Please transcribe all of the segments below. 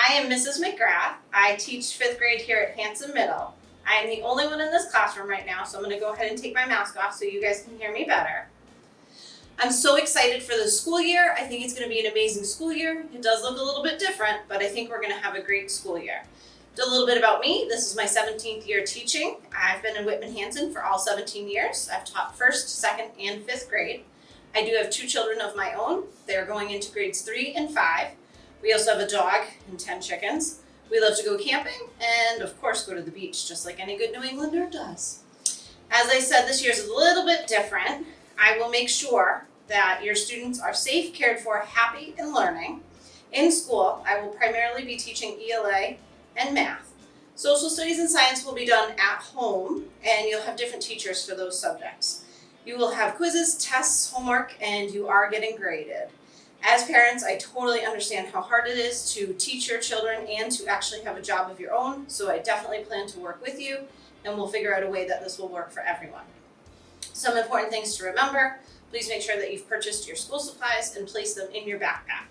I am Mrs. McGrath. I teach 5th grade here at Hanson Middle. I am the only one in this classroom right now, so I'm going to go ahead and take my mask off so you guys can hear me better. I'm so excited for the school year. I think it's going to be an amazing school year. It does look a little bit different, but I think we're going to have a great school year. A little bit about me. This is my 17th year teaching. I've been in Whitman-Hanson for all 17 years. I've taught 1st, 2nd, and 5th grade. I do have 2 children of my own. They're going into grades 3 and 5. We also have a dog and 10 chickens. We love to go camping and, of course, go to the beach, just like any good New Englander does. As I said, this year's a little bit different. I will make sure that your students are safe, cared for, happy, and learning. In school, I will primarily be teaching ELA and math. Social studies and science will be done at home, and you'll have different teachers for those subjects. You will have quizzes, tests, homework, and you are getting graded. As parents, I totally understand how hard it is to teach your children and to actually have a job of your own, so I definitely plan to work with you, and we'll figure out a way that this will work for everyone. Some important things to remember: please make sure that you've purchased your school supplies and place them in your backpack.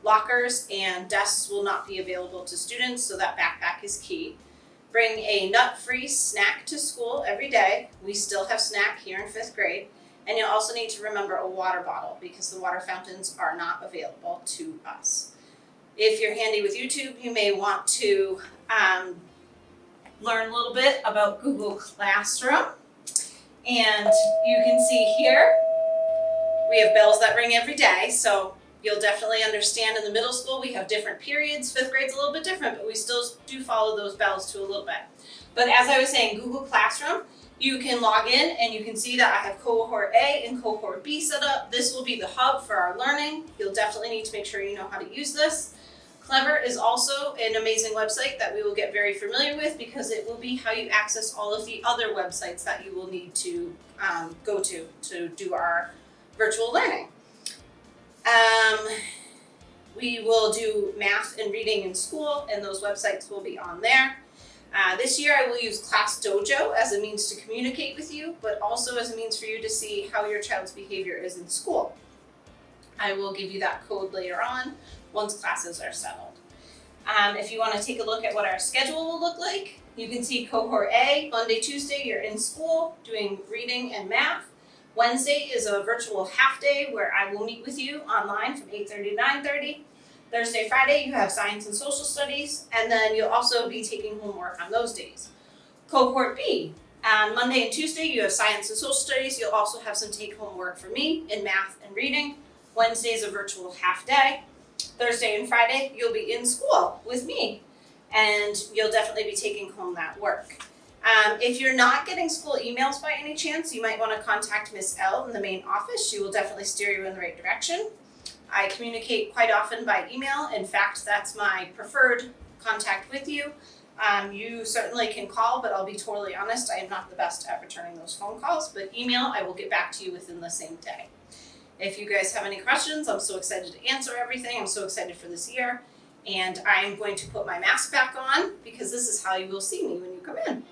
Lockers and desks will not be available to students, so that backpack is key. Bring a nut-free snack to school every day. We still have snack here in 5th grade. And you'll also need to remember a water bottle because the water fountains are not available to us. If you're handy with YouTube, you may want to learn a little bit about Google Classroom. And you can see here, we have bells that ring every day, so you'll definitely understand in the middle school we have different periods. 5th grade's a little bit different, but we still do follow those bells to a little bit. But as I was saying, Google Classroom, you can log in and you can see that I have cohort A and cohort B set up. This will be the hub for our learning. You'll definitely need to make sure you know how to use this. Clever is also an amazing website that we will get very familiar with because it will be how you access all of the other websites that you will need to go to do our virtual learning. We will do math and reading in school, and those websites will be on there. This year I will use Class Dojo as a means to communicate with you, but also as a means for you to see how your child's behavior is in school. I will give you that code later on once classes are settled. If you want to take a look at what our schedule will look like, you can see cohort A, Monday, Tuesday, you're in school doing reading and math. Wednesday is a virtual half day where I will meet with you online from 8:30 to 9:30. Thursday, Friday, you have science and social studies, and then you'll also be taking homework on those days. Cohort B, on Monday and Tuesday, you have science and social studies. You'll also have some take-home work for me in math and reading. Wednesday is a virtual half day. Thursday and Friday, you'll be in school with me, and you'll definitely be taking home that work. If you're not getting school emails by any chance, you might want to contact Miss L in the main office. She will definitely steer you in the right direction. I communicate quite often by email. In fact, that's my preferred contact with you. You certainly can call, but I'll be totally honest, I am not the best at returning those phone calls, but email, I will get back to you within the same day. If you guys have any questions, I'm so excited to answer everything. I'm so excited for this year, and I'm going to put my mask back on because this is how you will see me when you come in.